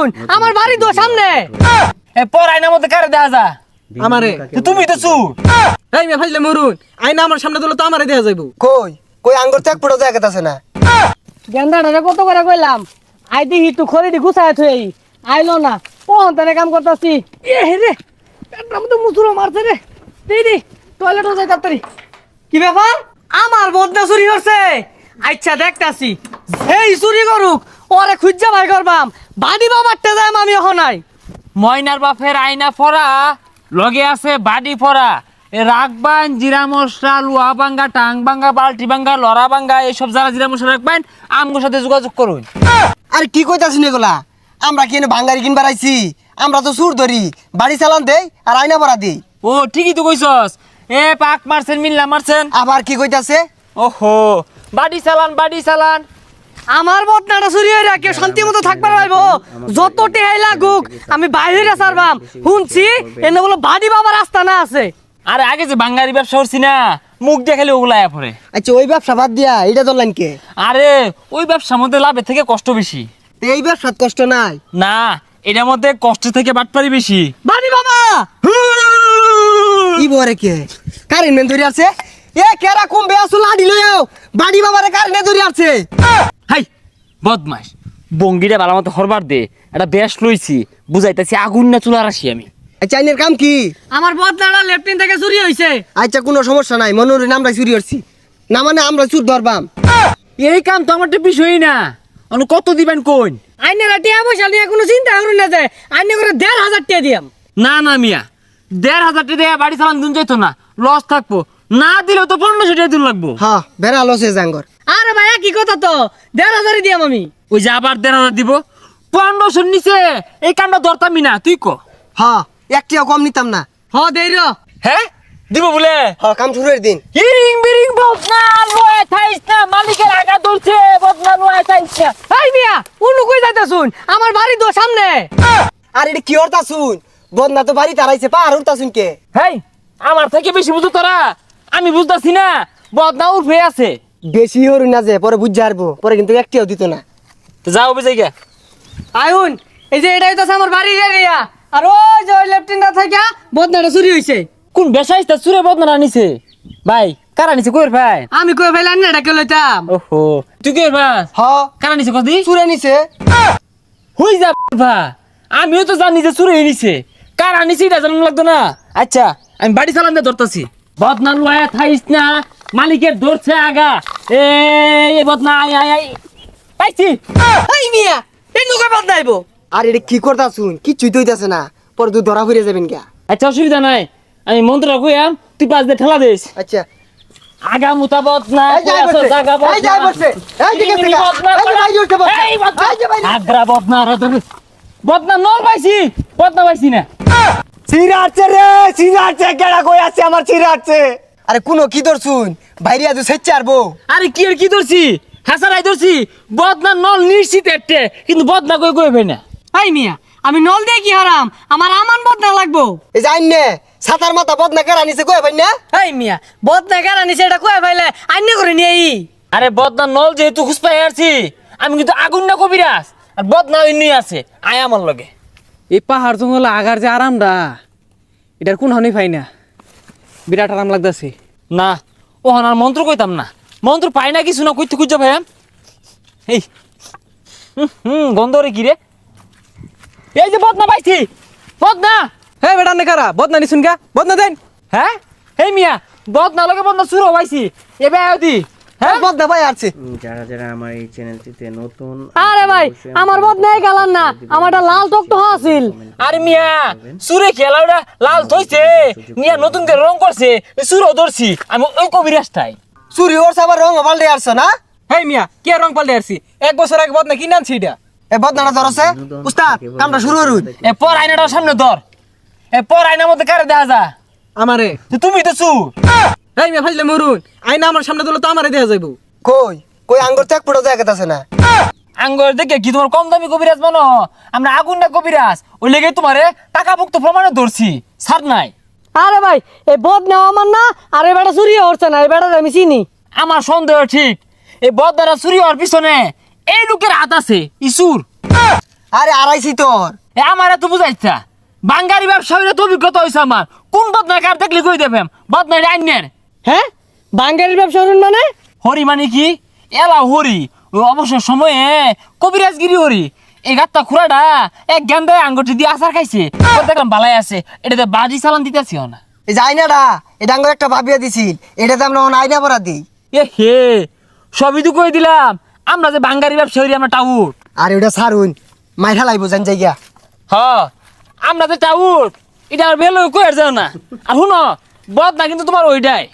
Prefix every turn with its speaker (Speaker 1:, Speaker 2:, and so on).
Speaker 1: শুন আমার বাড়ি তো সামনে
Speaker 2: এ পর আয়নার মধ্যে কারে দেখা যা
Speaker 3: আমারে
Speaker 2: তুমি তো চুর
Speaker 3: এই মে ফাইলে মরুন আইনা আমার সামনে দিলে তো আমারে দেয়া যাইবো
Speaker 4: কই কই আঙ্গুর চেক পড়ে যায় আছে না
Speaker 1: গেন্দাটা কত করে কইলাম আই দেখি তুই খড়ি গুছায় থই আইলো না কোন তারে কাম করতাছি এ রে পেটটা মধ্যে মুসুরো মারছে রে দিদি টয়লেটে যাই তাড়াতাড়ি কি ব্যাপার আমার বদনা চুরি করছে আচ্ছা দেখতাছি এই চুরি করুক ওরে খুঁজা ভাই করবাম বাড়ি বাবারটা যাই আমি এখন নাই
Speaker 2: ময়নার বাপের আয়না পরা লগে আছে বাড়ি পরা এ রাখবান জিরা মশলা লুয়া ভাঙ্গা টাং ভাঙ্গা বালতি ভাঙ্গা লড়া ভাঙ্গা এইসব যারা জিরা মশলা রাখবেন আমগোর সাথে যোগাযোগ করুন।
Speaker 4: আর কি কইতাছিস এগুলা আমরা কি এনে ভাঙ্গারি কিনবার আইছি আমরা তো সুর ধরি বাড়ি চালান দেই আর আয়না ভরা দেই
Speaker 2: ও ঠিকই তো কইছস এ পাক মারছেন মিল্লা মারছেন
Speaker 4: আবার কি কইতাছে
Speaker 2: ওহো বাড়ি চালান
Speaker 1: আমার বদনাটা চুরি হয়ে কেউ শান্তি মতো থাকবার পারবো যত টেহাই লাগুক আমি বাইরে সারবাম শুনছি এনে বলো বাড়ি বাবার রাস্তা না আছে
Speaker 2: আরে আগে যে বাঙ্গারি ব্যবসা করছি না মুখ দেখালে ওগুলা আয়া পড়ে।
Speaker 4: আচ্ছা ওই ব্যবসা বাদ দিয়া এটা ধরলেন কে
Speaker 2: আরে ওই ব্যবসার মধ্যে লাভের থেকে কষ্ট বেশি।
Speaker 4: এই ব্যবসার কষ্ট নাই
Speaker 2: না এটার মধ্যে কষ্ট থেকে বাটপারি বেশি।
Speaker 1: বাড়ি বাবা
Speaker 4: কি বরে কে কারেন্ট মেন ধরে আছে এ কেরা কমবে আসো লাডি লইও বাড়ি বাবারে কারেন্ট ধরে আছে
Speaker 2: হাই বদমাস বঙ্গিটা ভালো মতো হরবার দে একটা বেশ লইছি বুঝাইতেছি আগুন না চুলা রাশি আমি।
Speaker 4: আচ্ছা আইনের কাম কি
Speaker 1: আমার বদনাটা লেফটিন থেকে চুরি হয়েছে
Speaker 4: আচ্ছা কোনো সমস্যা নাই মনোরে আমরা চুরি করছি না মানে আমরা চুর ধরবাম
Speaker 2: এই কাম তো আমার তো বিষয়ই না অন্য কত দিবেন কোন
Speaker 1: আইনের টিয়া পয়সা নিয়ে কোনো চিন্তা করুন না যে আইনে করে 1,500 টাকা দিয়াম
Speaker 2: না না মিয়া 1,500 টাকা দিয়ে বাড়ি চালান দিন যাইতো না লস থাকবো না দিলেও তো 1500 টাকা দিন লাগবো।
Speaker 4: হ্যাঁ বেড়া লসে জাঙ্গর
Speaker 1: আরে ভাইয়া কি কথা তো 1,500 দিয়াম আমি
Speaker 2: ওই যে আবার 1,500 দিব 1500 নিচে এই কামটা ধরতামই না তুই ক।
Speaker 4: হ্যাঁ একটিও কম নিতাম না
Speaker 1: হ দেই র
Speaker 2: হ্যাঁ দিব বলে
Speaker 4: হ্যাঁ কাম শুরুর দিন
Speaker 2: হিরিং বিরিং বদনা লয়ে থাইস না মালিকের আগা ধরছে বদনা লয়ে থাইস না।
Speaker 1: এই মিয়া উনু কই যাইতা শুন আমার বাড়ি তো সামনে
Speaker 4: আর এটা কি হরতা শুন বদনা তো বাড়ি তারাইছে পাহাড় উঠতা শুন কে
Speaker 2: হেই আমার থেকে বেশি বুঝো তোরা আমি বুঝতাছি না বদনা উঠে আছে।
Speaker 4: বেশি হরু না যে পরে বুঝ যারবো পরে কিন্তু একটিও দিত না
Speaker 2: তো যাও বুঝাই গে
Speaker 1: আইউন এই যে এটাই তো আমার বাড়ি এরিয়া আর ওই যে লেফটিনটা থেকে বদনাটা চুরি হইছে
Speaker 2: কোন বেসাইস্তা চুরে বদনা নিছে ভাই কারা নিছে কইর ভাই
Speaker 1: আমি কই ফেলান না ডাকে লইতাম
Speaker 2: ওহো তুই কইর ভাই
Speaker 4: হ
Speaker 2: কারা নিছে কদি
Speaker 4: চুরে নিছে
Speaker 2: হই যা ভা আমিও তো জানি যে চুরে নিছে কারা নিছে এটা জানা লাগতো না। আচ্ছা আমি বাড়ি চালান দিয়ে ধরতাছি বদনা লয়ে থাইস না মালিকের ধরছে আগা এই বদনা আই আই আই পাইছি।
Speaker 1: এই মিয়া এই নুকা বদনাইবো
Speaker 4: আর এটা কি করতা শুন কিচ্ছুই তো হইতাছে না পরে তুই ধরা ফিরে যাবেন কে
Speaker 2: আচ্ছা অসুবিধা নাই আমি মন্ত্র কইয়াম তুই পাঁচ দিয়ে ঠেলা দিস
Speaker 4: আচ্ছা
Speaker 2: আগা মুতাবত না
Speaker 4: এই যাই বসে এই যাই বসে এই দিকে থেকে এই যে ভাই উঠে বসে এই যে ভাই
Speaker 2: আগ্রা বদনা বদনা নল পাইছি বদনা পাইছি না
Speaker 4: চিরাচ্ছে রে চিরাচ্ছে কেডা কই আছে আমার চিরাচ্ছে আরে কোনো কি দর শুন বাইরে আজ সেচ্ছে আরবো
Speaker 2: আরে কি আর কি ধরছি হাসারাই ধরছি বদনা নল নিশ্চিত একটা কিন্তু বদনা কই কই ভাই না।
Speaker 1: এই মিয়া আমি নল দিয়ে কি হারাম আমার আমান বদনা লাগবো
Speaker 4: এই যাই নে সাতার মাথা বদনা কেরা নিছে কই ভাই না
Speaker 1: এই মিয়া বদনা কারা নিছে এটা কই ফেলে আইনে করে নিয়ে আই
Speaker 2: আরে বদনা নল যেহেতু খুঁজপাই আসছি আমি কিন্তু আগুন না কবিরাজ আর বদনা এমনি আছে আয় আমার লগে।
Speaker 3: এই পাহাড় জঙ্গল আগার যে আরামটা এটার কোন হানি পাই না বিরাট আরাম লাগতাছে
Speaker 2: না ও আর মন্ত্র কইতাম না মন্ত্র পাই না কিছু না কইতে খুঁজে ভাই এই গন্ধ রে কি রে এই যে বদনা পাইছি বদনা
Speaker 3: হে বেটা নে কারা বদনা নিছুন গা বদনা দেন
Speaker 2: হ্যাঁ এই মিয়া বদনা লগে বদনা শুরু পাইছি এবে আয়দি হ্যাঁ
Speaker 4: বদনা ভাই আছে
Speaker 5: যারা যারা আমার এই চ্যানেলটিতে নতুন
Speaker 1: আরে ভাই আমার বদনাই গেলান না আমারটা লাল টক তো হাসিল
Speaker 2: আরে মিয়া সুরে খেলাওটা লাল থইছে মিয়া নতুন করে রং করছে সুরো ধরছি আমি ওই কবিরাজটাই
Speaker 4: চুরি ওর সাবার রং পাল্টে আসছো না
Speaker 3: হেই মিয়া কে রং পাল্টে আসছি 1 বছর আগে বদনা কিনে আনছি এটা
Speaker 4: এ বদনাটা ধরছে উস্তাদ কামটা শুরু করুন
Speaker 2: এ পর আয়নাটার সামনে ধর এ পর আয়নার মধ্যে কারে দেখা যা
Speaker 3: আমারে
Speaker 2: তুমি তো চুর
Speaker 3: এই মিয়া ফাইলে মরুন আইনা আমার সামনে দিলে তো আমারে দেয়া যাইবো
Speaker 4: কই কই আঙ্গুর চেক পড়ে যায় আছে না
Speaker 2: আঙ্গর দেখে কি তোমার কম দামি কবিরাজ মানো আমরা আগুন না কবিরাজ ওই লেগে তোমারে টাকা ভুক্ত প্রমাণে ধরছি ছাড় নাই।
Speaker 1: আরে ভাই এই বদনা আমার না আর এই বেটা চুরি হচ্ছে না এই বেটা আমি চিনি
Speaker 2: আমার সন্দেহ ঠিক এই বদনারা চুরি হওয়ার পিছনে এই লোকের হাত আছে ইসুর
Speaker 4: আরে আড়াইছি তোর।
Speaker 2: এ আমার এত বুঝাইছা বাঙ্গারি ব্যবসায়ীর তো অভিজ্ঞতা হয়েছে আমার কোন বদনা কার দেখলে কই দেবেন বদনাই আইনের
Speaker 1: হ্যাঁ বাঙ্গালির ব্যবসা করুন মানে?
Speaker 2: হরি মানে কি এলা হরি ওই অবসর সময়ে কবিরাজগিরি হরি এই গাত্তা খুড়াটা এক গেন্দায় আঙ্গুটি দিয়ে আচার খাইছে দেখলাম বালাই আছে এটাতে বাজি চালান দিতেছি না
Speaker 4: এই যে আয়নাটা এটা আঙ্গুর একটা ভাবিয়া দিছিল, এটাতে আমরা এখন আয়না ভরা দিই।
Speaker 2: এ হে সবই তো কই দিলাম আমরা যে বাঙ্গারি ব্যবসায়ী আমরা টাউট
Speaker 4: আর ওটা সারুন মাইঠা লাইব জান জায়গা।
Speaker 2: হ আমরা যে টাউট এটা আর বেলো কই আর যাও না আর শুনো বদ না কিন্তু তোমার ওইটাই